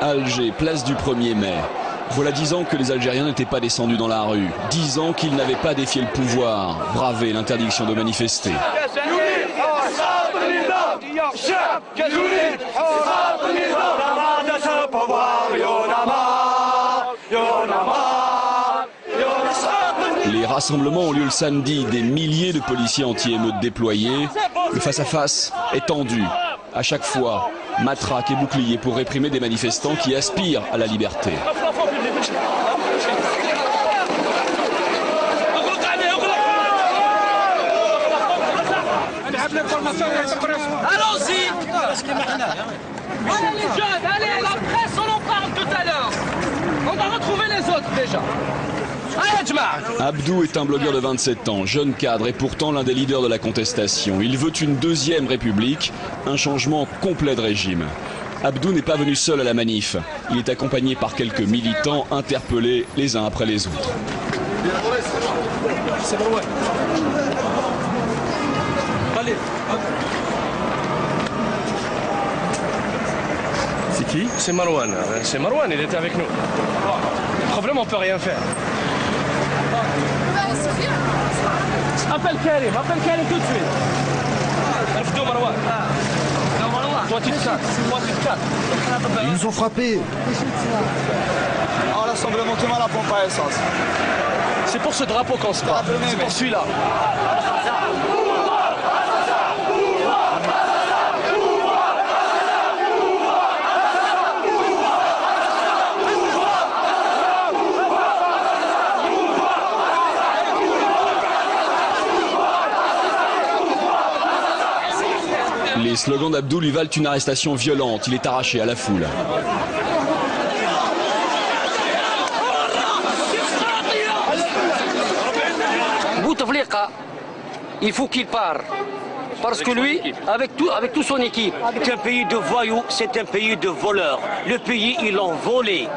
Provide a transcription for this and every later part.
À Alger, place du 1er mai. Voilà 10 ans que les Algériens n'étaient pas descendus dans la rue. 10 ans qu'ils n'avaient pas défié le pouvoir, bravé l'interdiction de manifester. Les rassemblements ont lieu le samedi, des milliers de policiers anti-émeutes déployés. Le face-à-face est tendu. À chaque fois, matraques et boucliers pour réprimer des manifestants qui aspirent à la liberté. Allons-y. Allez les jeunes, allez, la presse, on en parle tout à l'heure. On va retrouver les autres déjà. Abdou est un blogueur de 27 ans, jeune cadre et pourtant l'un des leaders de la contestation. Il veut une deuxième république, un changement complet de régime. Abdou n'est pas venu seul à la manif. Il est accompagné par quelques militants interpellés les uns après les autres. C'est qui? C'est Marwan. C'est Marwan, il était avec nous. Le problème, on peut rien faire. Appelle Karim tout de suite. Refdo Marwan. Toi tu te casses. Ils nous ont frappés. Oh, l'assemblement, tout le monde à la pompe à essence. C'est pour ce drapeau qu'on se bat. C'est pour celui-là. Les slogans d'Abdou lui valent une arrestation violente. Il est arraché à la foule. Bouteflika, il faut qu'il parte. Parce que lui, avec toute son équipe, c'est un pays de voyous, c'est un pays de voleurs. Le pays, ils l'ont volé.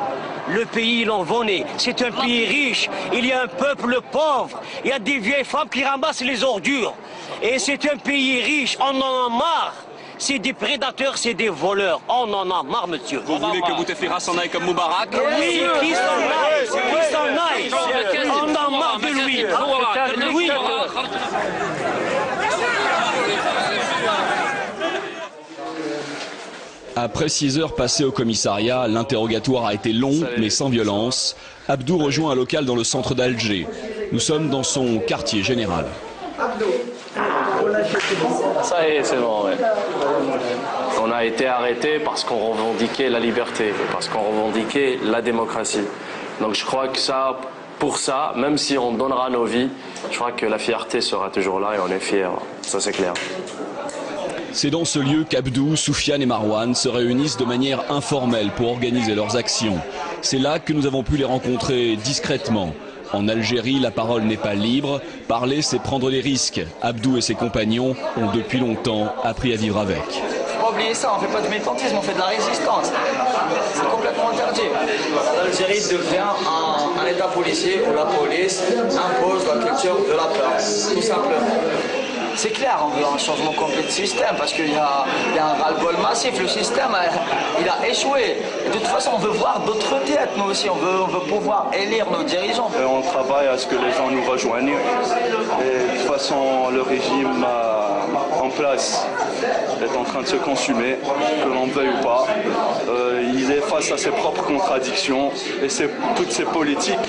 Le pays, ils l'ont volé. C'est un pays riche. Il y a un peuple pauvre. Il y a des vieilles femmes qui ramassent les ordures. Et c'est un pays riche. On en a marre. C'est des prédateurs, c'est des voleurs. On en a marre, monsieur. Vous voulez que Bouteflika s'en aille comme Moubarak? Oui, qui s'en aille. Qui s'en aille. On en a marre de lui. Oui. Après 6 heures passées au commissariat, l'interrogatoire a été long mais sans violence. Abdou rejoint un local dans le centre d'Alger. Nous sommes dans son quartier général. Ça y est, c'est bon, ouais. On a été arrêtés parce qu'on revendiquait la liberté, parce qu'on revendiquait la démocratie. Donc je crois que ça, pour ça, même si on donnera nos vies, je crois que la fierté sera toujours là et on est fiers. Ça c'est clair. C'est dans ce lieu qu'Abdou, Soufiane et Marwan se réunissent de manière informelle pour organiser leurs actions. C'est là que nous avons pu les rencontrer discrètement. En Algérie, la parole n'est pas libre. Parler, c'est prendre des risques. Abdou et ses compagnons ont depuis longtemps appris à vivre avec. Faut pas oublier ça, on fait pas de militantisme, on fait de la résistance. C'est complètement interdit. L'Algérie devient un état policier où la police impose la culture de la peur, tout simplement. C'est clair, on veut un changement complet de système parce qu'il y a un ras-le-bol massif. Le système, il a échoué. Et de toute façon, on veut voir d'autres têtes, nous aussi. On veut pouvoir élire nos dirigeants. Et on travaille à ce que les gens nous rejoignent. Et de toute façon, le régime en place est en train de se consumer, que l'on veuille ou pas. Il est face à ses propres contradictions et toutes ces politiques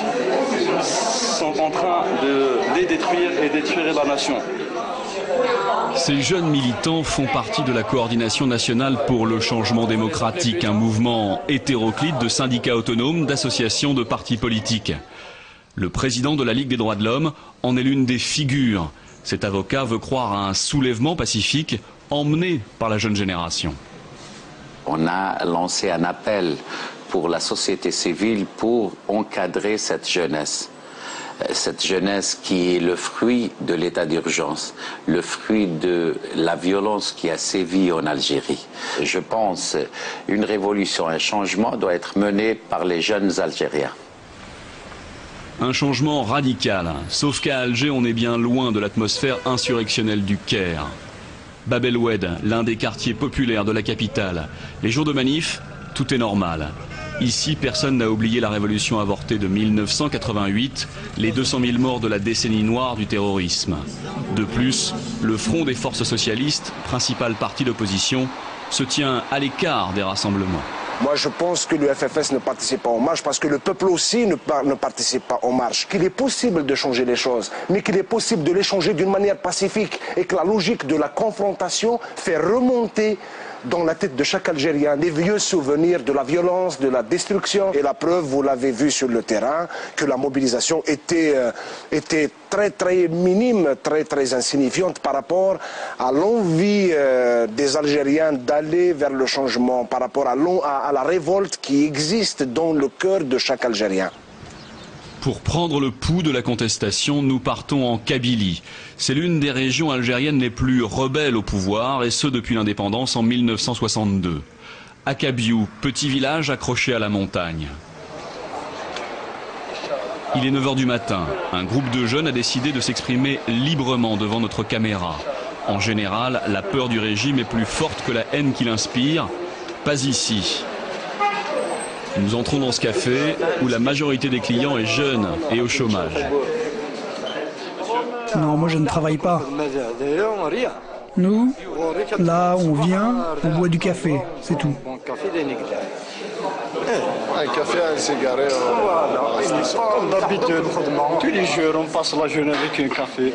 sont en train de les détruire et détruire la nation. Ces jeunes militants font partie de la coordination nationale pour le changement démocratique, un mouvement hétéroclite de syndicats autonomes, d'associations, de partis politiques. Le président de la Ligue des droits de l'homme en est l'une des figures. Cet avocat veut croire à un soulèvement pacifique emmené par la jeune génération. On a lancé un appel pour la société civile pour encadrer cette jeunesse. Cette jeunesse qui est le fruit de l'état d'urgence, le fruit de la violence qui a sévi en Algérie. Je pense qu'une révolution, un changement doit être mené par les jeunes Algériens. Un changement radical, sauf qu'à Alger, on est bien loin de l'atmosphère insurrectionnelle du Caire. Bab el Oued, l'un des quartiers populaires de la capitale. Les jours de manif, Tout est normal. Ici, personne n'a oublié la révolution avortée de 1988, les 200 000 morts de la décennie noire du terrorisme. De plus, le Front des forces socialistes, principal parti d'opposition, se tient à l'écart des rassemblements. Moi, je pense que le FFS ne participe pas aux marches parce que le peuple aussi ne participe pas aux marches. Qu'il est possible de changer les choses, mais qu'il est possible de les changer d'une manière pacifique et que la logique de la confrontation fait remonter dans la tête de chaque Algérien les vieux souvenirs de la violence, de la destruction. Et la preuve, vous l'avez vu sur le terrain, que la mobilisation était très minime, très insignifiante par rapport à l'envie des Algériens d'aller vers le changement, par rapport à la révolte qui existe dans le cœur de chaque Algérien. Pour prendre le pouls de la contestation, nous partons en Kabylie. C'est l'une des régions algériennes les plus rebelles au pouvoir, et ce depuis l'indépendance en 1962. Akabiou, petit village accroché à la montagne. Il est 9 h du matin. Un groupe de jeunes a décidé de s'exprimer librement devant notre caméra. En général, la peur du régime est plus forte que la haine qu'il inspire. Pas ici. Nous entrons dans ce café où la majorité des clients est jeune et au chômage. Non, moi je ne travaille pas. Nous, là, on vient, on boit du café, c'est tout. Un café, un cigarette, comme d'habitude. Tous les jours, on passe la journée avec un café.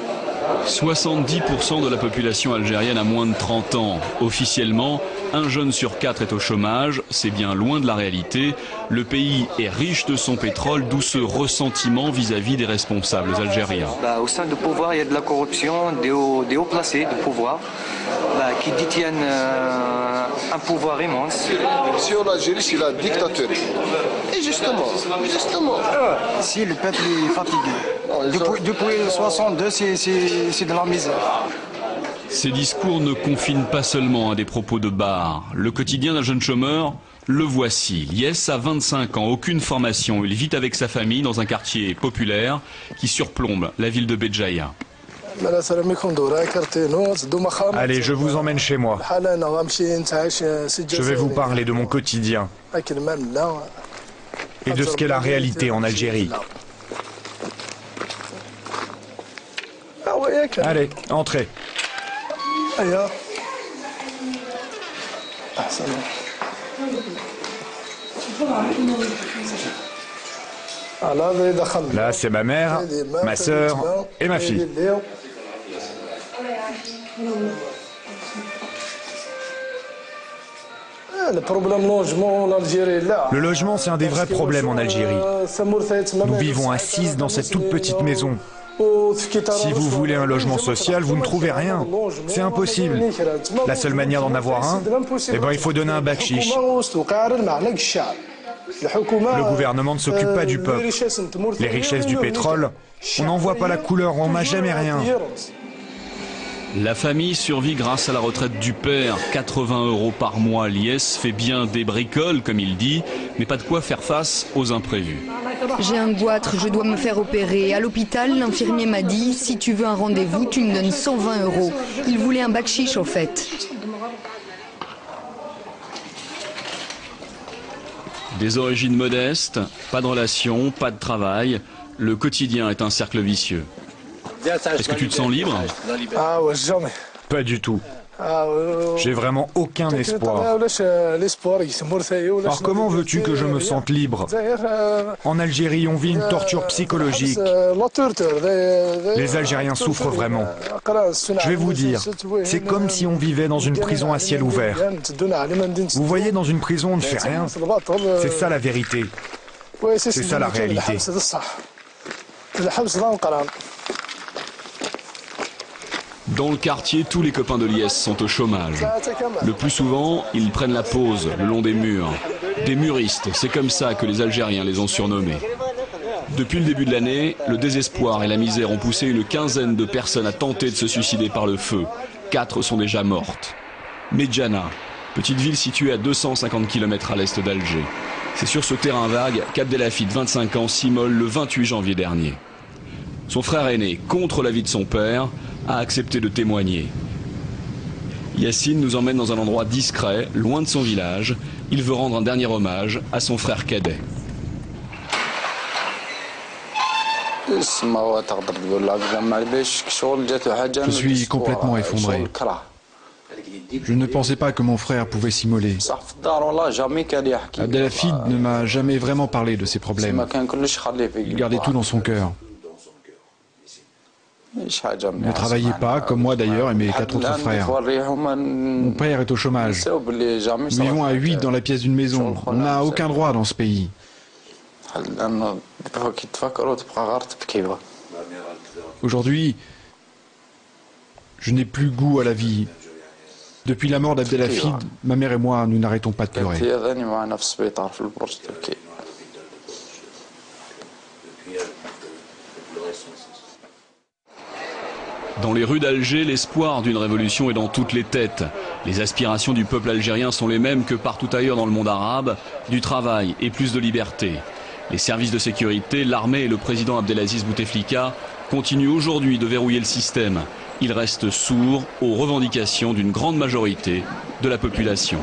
70% de la population algérienne a moins de 30 ans. Officiellement, un jeune sur 4 est au chômage. C'est bien loin de la réalité. Le pays est riche de son pétrole, d'où ce ressentiment vis-à-vis des responsables algériens. Au sein du pouvoir, il y a de la corruption, des hauts placés de pouvoir qui détiennent un pouvoir immense. Si en Algérie, c'est la dictature. Et justement. Si le peuple est fatigué. Depuis 62, c'est de la misère. Ces discours ne confinent pas seulement à des propos de bar. Le quotidien d'un jeune chômeur, le voici. Lies a 25 ans, aucune formation. Il vit avec sa famille dans un quartier populaire qui surplombe la ville de Béjaïa. Allez, je vous emmène chez moi. Je vais vous parler de mon quotidien et de ce qu'est la réalité en Algérie. Allez, entrez. Là, c'est ma mère, ma sœur et ma fille. Le logement, c'est un des vrais problèmes en Algérie. Nous vivons assises dans cette toute petite maison. Si vous voulez un logement social, vous ne trouvez rien. C'est impossible. La seule manière d'en avoir un, il faut donner un bakshish. Le gouvernement ne s'occupe pas du peuple. Les richesses du pétrole, on n'en voit pas la couleur, on n'a jamais rien. La famille survit grâce à la retraite du père, 80 € par mois. Lies fait bien des bricoles, comme il dit, mais pas de quoi faire face aux imprévus. J'ai un goitre, je dois me faire opérer. À l'hôpital, l'infirmier m'a dit, si tu veux un rendez-vous, tu me donnes 120 €. Il voulait un bakshish, au fait. Des origines modestes, pas de relation, pas de travail. Le quotidien est un cercle vicieux. Est-ce que tu te sens libre? Ah ouais, jamais. Pas du tout. J'ai vraiment aucun espoir. Alors comment veux-tu que je me sente libre? En Algérie, on vit une torture psychologique. Les Algériens souffrent vraiment. Je vais vous dire, c'est comme si on vivait dans une prison à ciel ouvert. Vous voyez, dans une prison, on ne fait rien. C'est ça la vérité. C'est ça la réalité. Dans le quartier, tous les copains de Lies sont au chômage. Le plus souvent, ils prennent la pause le long des murs. Des muristes, c'est comme ça que les Algériens les ont surnommés. Depuis le début de l'année, le désespoir et la misère ont poussé une quinzaine de personnes à tenter de se suicider par le feu. 4 sont déjà mortes. Medjana, petite ville située à 250 km à l'est d'Alger. C'est sur ce terrain vague qu'Abdelhafid, 25 ans, s'immole le 28 janvier dernier. Son frère aîné, contre l'avis de son père, a accepté de témoigner. Yassine nous emmène dans un endroit discret, loin de son village. Il veut rendre un dernier hommage à son frère cadet. Je suis complètement effondré. Je ne pensais pas que mon frère pouvait s'immoler. Abdelhafid ne m'a jamais vraiment parlé de ses problèmes. Il gardait tout dans son cœur. Il ne travaillait pas, comme moi d'ailleurs et mes 4 autres frères. Mon père est au chômage. Nous vivons à 8 dans la pièce d'une maison. On n'a aucun droit dans ce pays. Aujourd'hui, je n'ai plus goût à la vie. Depuis la mort d'Abdelhafid, ma mère et moi, nous n'arrêtons pas de pleurer. Dans les rues d'Alger, l'espoir d'une révolution est dans toutes les têtes. Les aspirations du peuple algérien sont les mêmes que partout ailleurs dans le monde arabe, du travail et plus de liberté. Les services de sécurité, l'armée et le président Abdelaziz Bouteflika continuent aujourd'hui de verrouiller le système. Ils restent sourds aux revendications d'une grande majorité de la population.